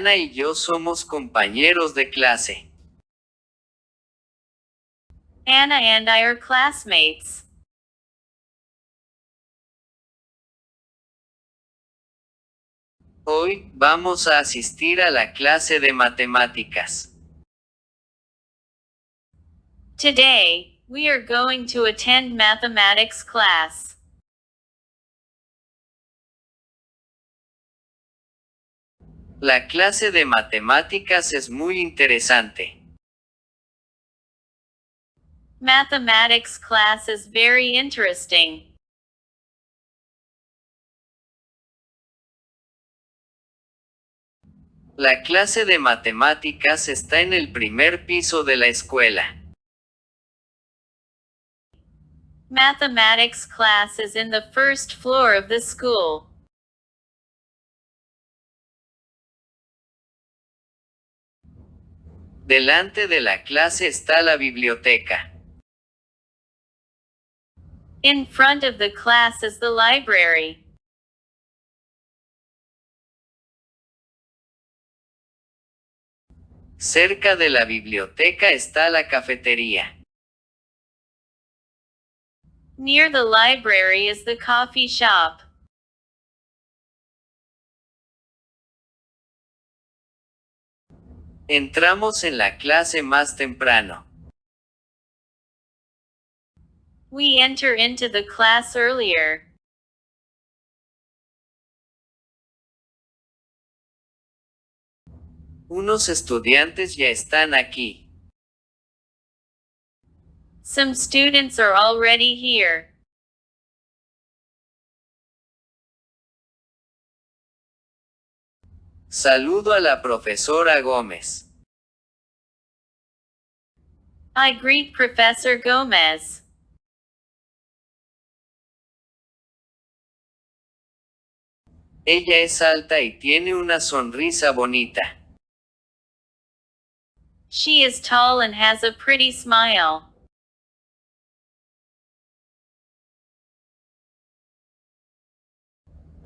Ana y yo somos compañeros de clase. Anna and I are classmates. Hoy vamos a asistir a la clase de matemáticas. Today, we are going to attend mathematics class. La clase de matemáticas es muy interesante. Mathematics class is very interesting. La clase de matemáticas está en el primer piso de la escuela. Mathematics class is in the first floor of the school. Delante de la clase está la biblioteca. In front of the class is the library. Cerca de la biblioteca está la cafetería. Near the library is the coffee shop. Entramos en la clase más temprano. We enter into the class earlier. Unos estudiantes ya están aquí. Some students are already here. Saludo a la profesora Gómez. I greet Professor Gómez. Ella es alta y tiene una sonrisa bonita. She is tall and has a pretty smile.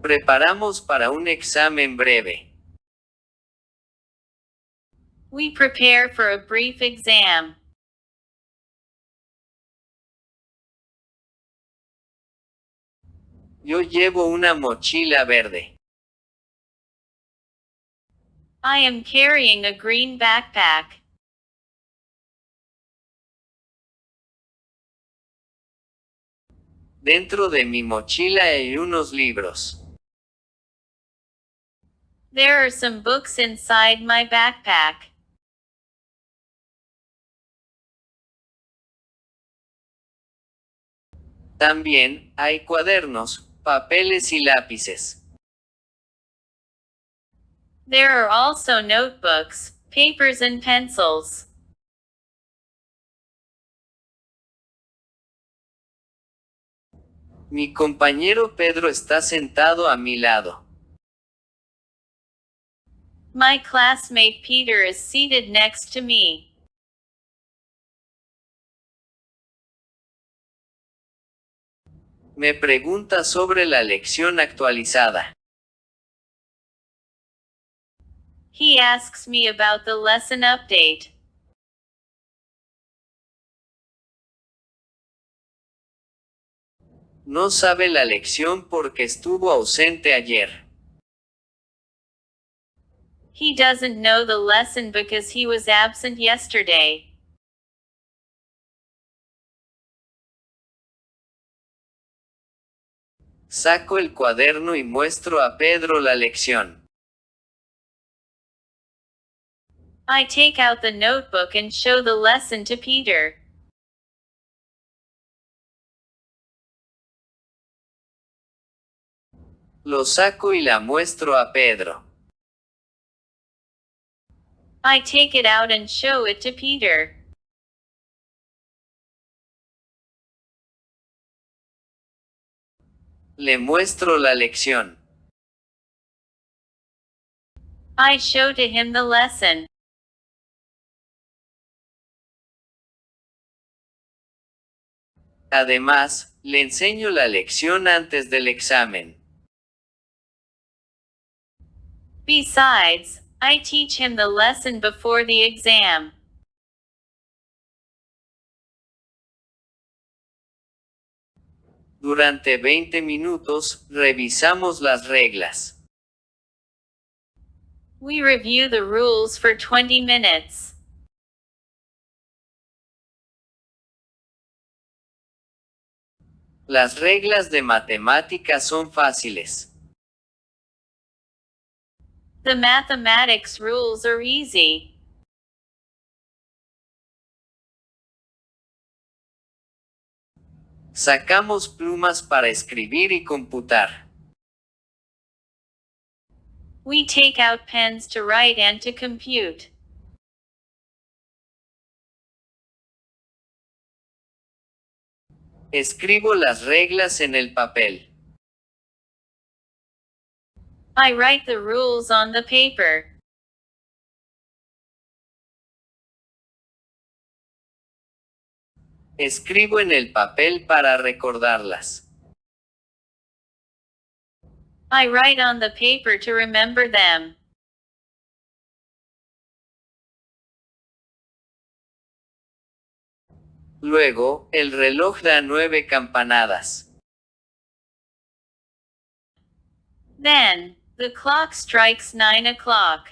Preparamos para un examen breve. We prepare for a brief exam. Yo llevo una mochila verde. I am carrying a green backpack. Dentro de mi mochila hay unos libros. There are some books inside my backpack. También hay cuadernos, papeles y lápices. There are also notebooks, papers and pencils. Mi compañero Pedro está sentado a mi lado. My classmate Peter is seated next to me. Me pregunta sobre la lección actualizada. He asks me about the lesson update. No sabe la lección porque estuvo ausente ayer. He doesn't know the lesson because he was absent yesterday. Saco el cuaderno y muestro a Pedro la lección. I take out the notebook and show the lesson to Peter. Lo saco y la muestro a Pedro. I take it out and show it to Peter. Le muestro la lección. I show to him the lesson. Además, le enseño la lección antes del examen. Besides, I teach him the lesson before the exam. Durante 20 minutos, revisamos las reglas. We review the rules for 20 minutes. Las reglas de matemáticas son fáciles. The mathematics rules are easy. Sacamos plumas para escribir y computar. We take out pens to write and to compute. Escribo las reglas en el papel. I write the rules on the paper. Escribo en el papel para recordarlas. I write on the paper to remember them. Luego, el reloj da 9 campanadas. Then, the clock strikes 9 o'clock.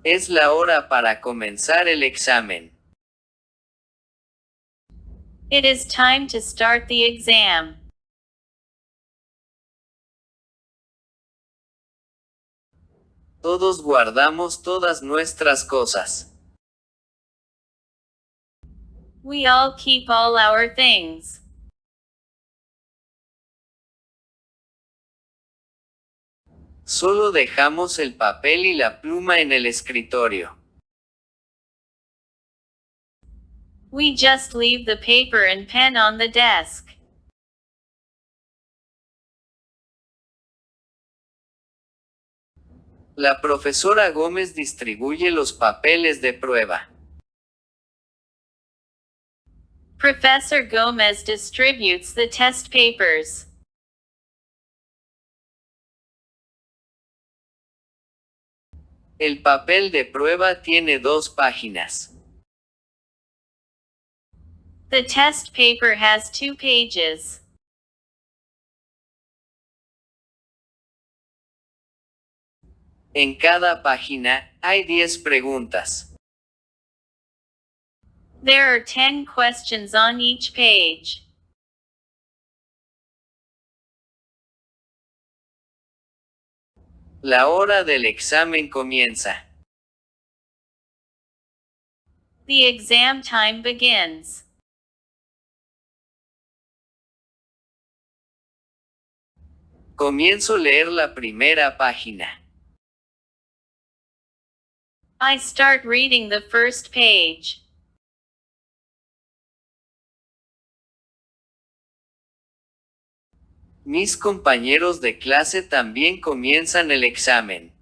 Es la hora para comenzar el examen. It is time to start the exam. Todos guardamos todas nuestras cosas. We all keep all our things. Solo dejamos el papel y la pluma en el escritorio. We just leave the paper and pen on the desk. La profesora Gómez distribuye los papeles de prueba. Professor Gómez distributes the test papers. El papel de prueba tiene 2 páginas. The test paper has 2 pages. En cada página, hay 10 preguntas. There are 10 questions on each page. La hora del examen comienza. The exam time begins. Comienzo a leer la primera página. I start reading the first page. Mis compañeros de clase también comienzan el examen.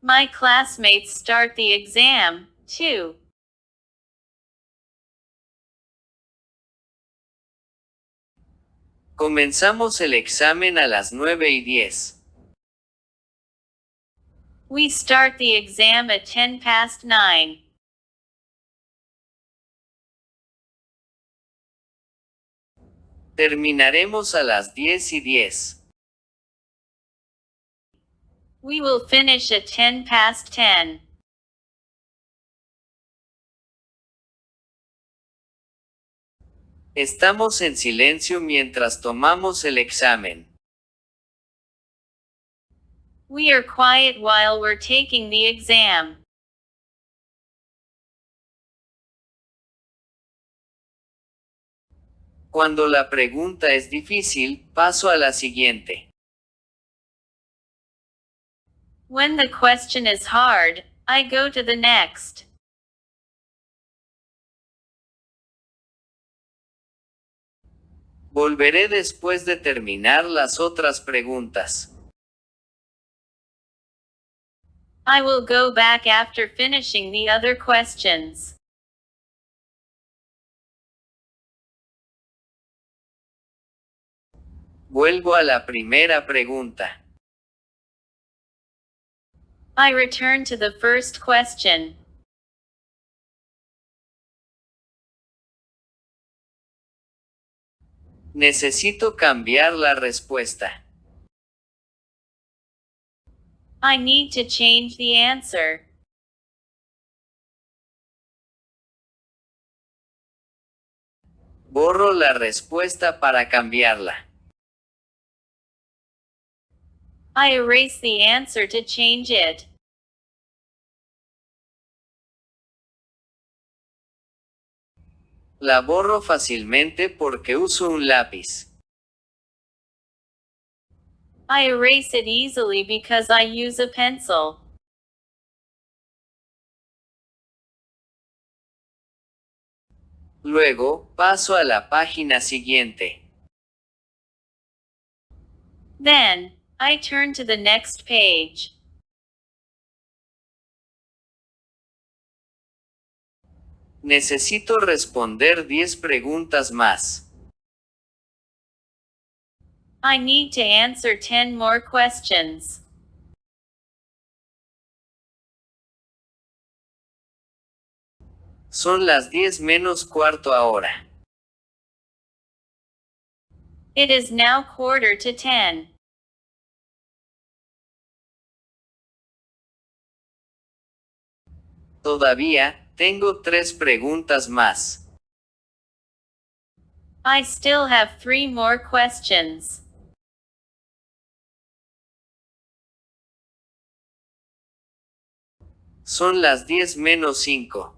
My classmates start the exam, too. Comenzamos el examen a las 9:10. We start the exam at 10 past 9. Terminaremos a las 10:10. We will finish at 10 past 10. Estamos en silencio mientras tomamos el examen. We are quiet while we're taking the exam. Cuando la pregunta es difícil, paso a la siguiente. When the question is hard, I go to the next. Volveré después de terminar las otras preguntas. I will go back after finishing the other questions. Vuelvo a la primera pregunta. I return to the first question. Necesito cambiar la respuesta. I need to change the answer. Borro la respuesta para cambiarla. I erase the answer to change it. La borro fácilmente porque uso un lápiz. I erase it easily because I use a pencil. Luego, paso a la página siguiente. Then, I turn to the next page. Necesito responder 10 preguntas más. I need to answer 10 more questions. Son las 10 menos cuarto ahora. It is now 9:45. Todavía, tengo 3 preguntas más. I still have 3 more questions. Son las 10 menos 5.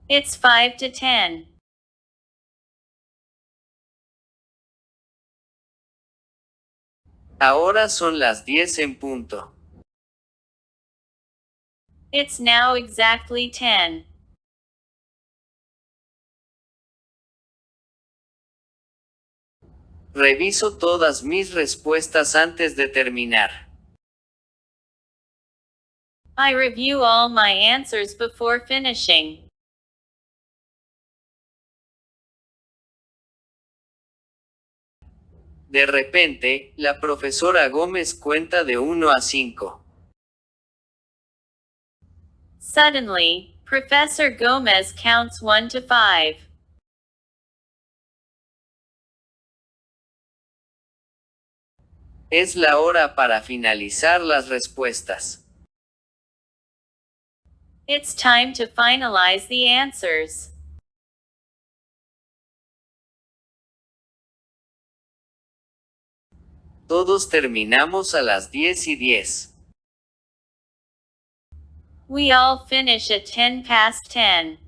It's 5 to 10. Ahora son las 10 en punto. It's now exactly 10. Reviso todas mis respuestas antes de terminar. I review all my answers before finishing. De repente, la profesora Gómez cuenta de 1 a 5. Suddenly, Professor Gómez counts 1 to 5. Es la hora para finalizar las respuestas. It's time to finalize the answers. Todos terminamos a las 10:10. We all finish at 10 past 10.